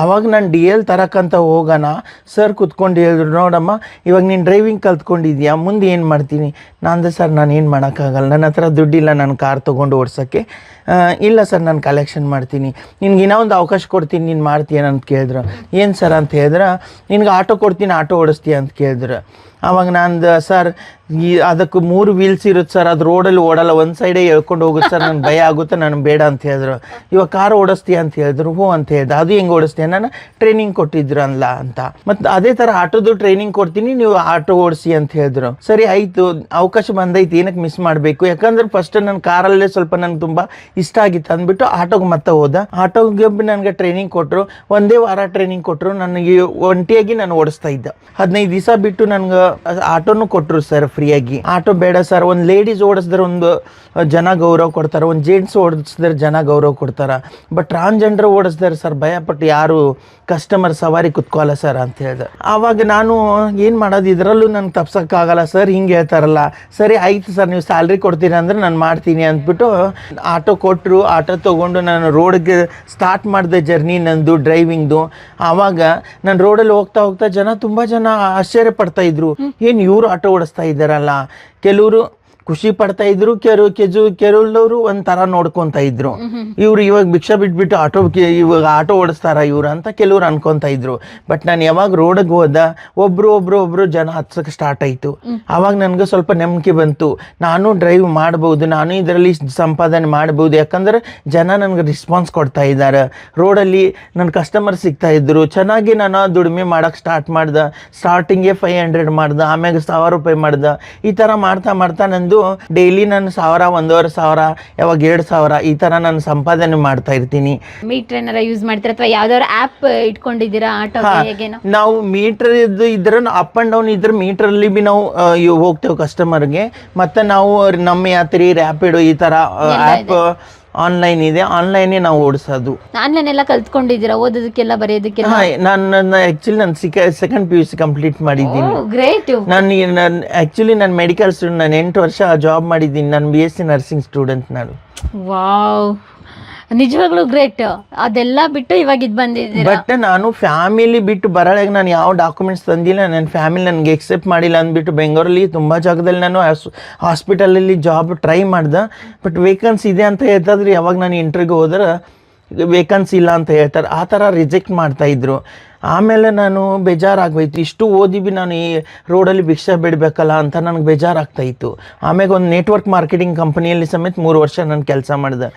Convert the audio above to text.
ಆವಾಗ ನಾನು D L ತರಕ್ಕಂತ ಹೋಗೋಣ, ಸರ್ ಕುತ್ಕೊಂಡು ಹೇಳಿದ್ರು, ನೋಡಮ್ಮ ಇವಾಗ ನೀನು ಡ್ರೈವಿಂಗ್ ಕಲ್ತ್ಕೊಂಡಿದ್ಯಾ, ಮುಂದೆ ಏನು ಮಾಡ್ತೀನಿ? ನಾನು ಸರ್ ನಾನು ಏನು ಮಾಡೋಕ್ಕಾಗಲ್ಲ, ನನ್ನ ಹತ್ರ ದುಡ್ಡಿಲ್ಲ ನಾನು ಕಾರ್ ತೊಗೊಂಡು ಓಡ್ಸೋಕ್ಕೆ. ಇಲ್ಲ ಸರ್ ನಾನು ಕಲೆಕ್ಷನ್ ಮಾಡ್ತೀನಿ, ನಿನ್ಗೆ ಇನ್ನೂ ಒಂದು ಅವಕಾಶ ಕೊಡ್ತೀನಿ, ನೀನು ಮಾಡ್ತೀಯನ ಅಂತ ಕೇಳಿದ್ರು. ಏನು ಸರ್ ಅಂತ ಹೇಳಿದ್ರೆ, ನಿನ್ಗೆ ಆಟೋ ಕೊಡ್ತೀನಿ, ಆಟೋ ಓಡಿಸ್ತೀಯ ಅಂತ ಕೇಳಿದ್ರು. ಆವಾಗ ನಾನು ಸರ್ ಅದಕ್ಕೆ 3 ವೀಲ್ಸ್ ಇರುತ್ತೆ ಸರ್, ಅದು ರೋಡಲ್ಲಿ ಓಡಲ್ಲ, ಒಂದು ಸೈಡೇ ಹೇಳ್ಕೊಂಡು ಹೋಗುತ್ತೆ ಸರ್, ನನಗೆ ಭಯ ಆಗುತ್ತೆ, ನನಗೆ ಬೇಡ ಅಂತ ಹೇಳಿದ್ರು. ಇವಾಗ ಕಾರ್ ಓಡಿಸ್ತೀಯ ಅಂತ ಹೇಳಿದ್ರು. ಹ್ಞೂ ಅಂತ ಹೇಳಿದೆ. ಅದು ಹೆಂಗೆ ಓಡಿಸ್ತೀಯ? ನಾನು ಟ್ರೈನಿಂಗ್ ಕೊಟ್ಟಿದ್ರಲ್ಲ ಅಂತ. ಮತ್ತು ಅದೇ ಥರ ಆಟೋದು ಟ್ರೈನಿಂಗ್ ಕೊಡ್ತೀನಿ, ನೀವು ಆಟೋ ಓಡಿಸಿ ಅಂತ ಹೇಳಿದ್ರು. ಸರಿ ಆಯಿತು, ಅವಕಾಶ ಬಂದೈತಿ, ಏನಕ್ಕೆ ಮಿಸ್ ಮಾಡಬೇಕು? ಯಾಕಂದ್ರೆ ಫಸ್ಟ್ ನನ್ನ ಕಾರಲ್ಲೇ ಸ್ವಲ್ಪ ನನಗೆ ತುಂಬ ಇಷ್ಟ ಆಗಿತ್ತು ಅಂದ್ಬಿಟ್ಟು ಆಟೋಗೆ ಮತ್ತೆ ಹೋದ. ಆಟೋಗೆ ನನಗೆ ಟ್ರೈನಿಂಗ್ ಕೊಟ್ಟರು, ಒಂದೇ ವಾರ ಟ್ರೈನಿಂಗ್ ಕೊಟ್ಟರು. ನನಗೆ ಒಂಟಿಯಾಗಿ ನಾನು ಓಡಿಸ್ತಾ ಇದ್ದೆ. 15 ದಿವಸ ಬಿಟ್ಟು ನನಗೆ ಆಟೋನು ಕೊಟ್ಟರು ಸರ್ ಫ್ರೀಯಾಗಿ. ಆಟೋ ಬೇಡ ಸರ್, ಒಂದು ಲೇಡೀಸ್ ಓಡಿಸಿದ್ರೆ ಒಂದು ಜನ ಗೌರವ ಕೊಡ್ತಾರೆ, ಒಂದು ಜೆಂಟ್ಸ್ ಓಡಿಸಿದ್ರೆ ಜನ ಗೌರವ ಕೊಡ್ತಾರೆ, ಬಟ್ ಟ್ರಾನ್ಸ್ಜೆಂಡರ್ ಓಡಿಸಿದ್ರೆ ಸರ್ ಭಯಪಟ್ಟು ಯಾರು ಕಸ್ಟಮರ್ ಸವಾರಿ ಕುತ್ಕೋಲ್ಲ ಸರ್ ಅಂತ ಹೇಳಿದೆ. ಆವಾಗ ನಾನು ಏನು ಮಾಡೋದು, ಇದರಲ್ಲೂ ನನಗೆ ತಪ್ಸೋಕ್ಕಾಗಲ್ಲ ಸರ್, ಹಿಂಗೆ ಹೇಳ್ತಾರಲ್ಲ. ಸರಿ ಆಯಿತು ಸರ್, ನೀವು ಸ್ಯಾಲ್ರಿ ಕೊಡ್ತೀರಾ ಅಂದರೆ ನಾನು ಮಾಡ್ತೀನಿ ಅಂದ್ಬಿಟ್ಟು ಆಟೋ ಕೊಟ್ಟರು. ಆಟೋ ತೊಗೊಂಡು ನಾನು ರೋಡ್ಗೆ ಸ್ಟಾರ್ಟ್ ಮಾಡಿದೆ ಜರ್ನಿ ನಂದು ಡ್ರೈವಿಂಗ್ದು. ಆವಾಗ ನಾನು ರೋಡಲ್ಲಿ ಹೋಗ್ತಾ ತುಂಬ ಜನ ಆಶ್ಚರ್ಯ ಪಡ್ತಾಯಿದ್ರು, ಏನು ಇವರು ಆಟೋ ಓಡಿಸ್ತಾ ಇದ್ದಾರಲ್ಲ. ಕೆಲವರು ಖುಷಿ ಪಡ್ತಾ ಇದ್ರು, ಕೆಲವರು ಒಂಥರ ನೋಡ್ಕೊತಾ ಇದ್ರು, ಇವ್ರು ಇವಾಗ ಭಿಕ್ಷಾ ಬಿಟ್ಬಿಟ್ಟು ಇವಾಗ ಆಟೋ ಓಡಿಸ್ತಾರ ಇವ್ರು ಅಂತ ಕೆಲವ್ರು ಅನ್ಕೊತಾ ಇದ್ರು. ಬಟ್ ನಾನು ಯಾವಾಗ ರೋಡಿಗೆ ಹೋದ, ಒಬ್ರು ಜನ ಹತ್ಸಕ್ಕೆ ಸ್ಟಾರ್ಟ್ ಆಯಿತು. ಆವಾಗ ನನಗೆ ಸ್ವಲ್ಪ ನಂಬಿಕೆ ಬಂತು, ನಾನು ಡ್ರೈವ್ ಮಾಡ್ಬೋದು, ನಾನು ಇದರಲ್ಲಿ ಸಂಪಾದನೆ ಮಾಡ್ಬೋದು. ಯಾಕಂದ್ರೆ ಜನ ನನಗೆ ರೆಸ್ಪಾನ್ಸ್ ಕೊಡ್ತಾ ಇದ್ದಾರೆ, ರೋಡಲ್ಲಿ ನನ್ನ ಕಸ್ಟಮರ್ ಸಿಗ್ತಾ ಇದ್ರು. ಚೆನ್ನಾಗಿ ನಾನು ದುಡಿಮೆ ಮಾಡೋಕ್ಕೆ ಸ್ಟಾರ್ಟ್ ಮಾಡ್ದೆ. ಸ್ಟಾರ್ಟಿಂಗೇ 500 ಮಾಡ್ದೆ, ಆಮ್ಯಾಗ 1000 ರೂಪಾಯಿ ಮಾಡ್ದೆ. ಈ ಥರ ಮಾಡ್ತಾ ನಂದು ಡೈಲಿ ನಾನು 1000, 1500, ಯಾವಾಗ 2000 ಈ ತರ ನಾನು ಸಂಪಾದನೆ ಮಾಡ್ತಾ ಇರ್ತೀನಿ. ಮೀಟರ್ ಏನಾರ ಯೂಸ್ ಮಾಡ್ತೀರಾ ಅಥವಾ ಯಾವ್ದಾದ್ರು ಆಪ್ ಇಟ್ಕೊಂಡಿದ್ದೀರಾ ಆಟೋಗೆ? ನಾವು ಮೀಟರ್ ಇದ್ರೆ ಅಪ್ ಅಂಡ್ ಡೌನ್ ಇದ್ರೆ ಮೀಟರ್ ಅಲ್ಲಿ ಬಿ ನಾವು ಹೋಗ್ತೇವೆ ಕಸ್ಟಮರ್ಗೆ. ಮತ್ತೆ ನಾವು ನಮ್ಮ ಯಾತ್ರಿ, ರ್ಯಾಪಿಡೋ ಈ ತರ ಆಪ್ ಆನ್ಲೈನ್ ಇದೆ, ಆನ್ಲೈನೇ ನಾವು ಓಡಿಸೋದು. ಆನ್ಲೈನ್ ಎಲ್ಲ ಕಲ್ತ್ಕೊಂಡಿದ್ದೀರಾ ಓದೋದಕ್ಕೆಲ್ಲ ಬರೆಯೋದಕ್ಕೆಲ್ಲ? ನಾನು ಆಕ್ಚುಲಿ ನಾನು ಸೆಕೆಂಡ್ PUC ಕಂಪ್ಲೀಟ್ ಮಾಡಿದ್ದೀನಿ. ಗ್ರೇಟ್. ನಾನು ಮೆಡಿಕಲ್ ಸ್ಟೂಡೆಂಟ್, ನಾನು 8 ವರ್ಷ ಜಾಬ್ ಮಾಡಿದ್ದೀನಿ. ನಾನು BSc ನರ್ಸಿಂಗ್ ಸ್ಟೂಡೆಂಟ್ ನಾನು. ವಾವ್, ನಿಜವಾಗ್ಲೂ ಗ್ರೇಟ್. ಅದೆಲ್ಲ ಬಿಟ್ಟು ಇವಾಗ ಇದು ಬಂದಿದ್ದೀರಾ. ಬಟ್ ನಾನು ಫ್ಯಾಮಿಲಿ ಬಿಟ್ಟು ಬರೋಳಾಗ ನಾನು ಯಾವ ಡಾಕ್ಯುಮೆಂಟ್ಸ್ ತಂದಿಲ್ಲ, ನನ್ನ ಫ್ಯಾಮಿಲಿ ನನಗೆ ಎಕ್ಸೆಪ್ಟ್ ಮಾಡಿಲ್ಲ ಅಂದ್ಬಿಟ್ಟು ಬೆಂಗಳೂರಲ್ಲಿ ತುಂಬ ಜಾಗದಲ್ಲಿ ನಾನು ಹಾಸ್ಪಿಟಲಲ್ಲಿ ಜಾಬ್ ಟ್ರೈ ಮಾಡ್ದೆ. ಬಟ್ ವೇಕೆನ್ಸಿ ಇದೆ ಅಂತ ಹೇಳ್ತಾಯಿದ್ರು. ಯಾವಾಗ ನಾನು ಇಂಟರ್ವ್ಯೂಗೆ ಹೋದ್ರೆ ವೇಕೆನ್ಸಿ ಇಲ್ಲ ಅಂತ ಹೇಳ್ತಾರೆ, ಆ ಥರ ರಿಜೆಕ್ಟ್ ಮಾಡ್ತಾಯಿದ್ರು. ಆಮೇಲೆ ನಾನು ಬೇಜಾರಾಗೋಯ್ತು, ಇಷ್ಟು ಓದಿ ಬಿ ನಾನು ಈ ರೋಡಲ್ಲಿ ಭಿಕ್ಷೆ ಬಿಡಬೇಕಲ್ಲ ಅಂತ ನನಗೆ ಬೇಜಾರಾಗ್ತಾಯಿತ್ತು. ಆಮೇಲೆ ಒಂದು ನೆಟ್ವರ್ಕ್ ಮಾರ್ಕೆಟಿಂಗ್ ಕಂಪನಿಯಲ್ಲಿ ಸಮೇತ 3 ವರ್ಷ ನಾನು ಕೆಲಸ ಮಾಡಿದೆ.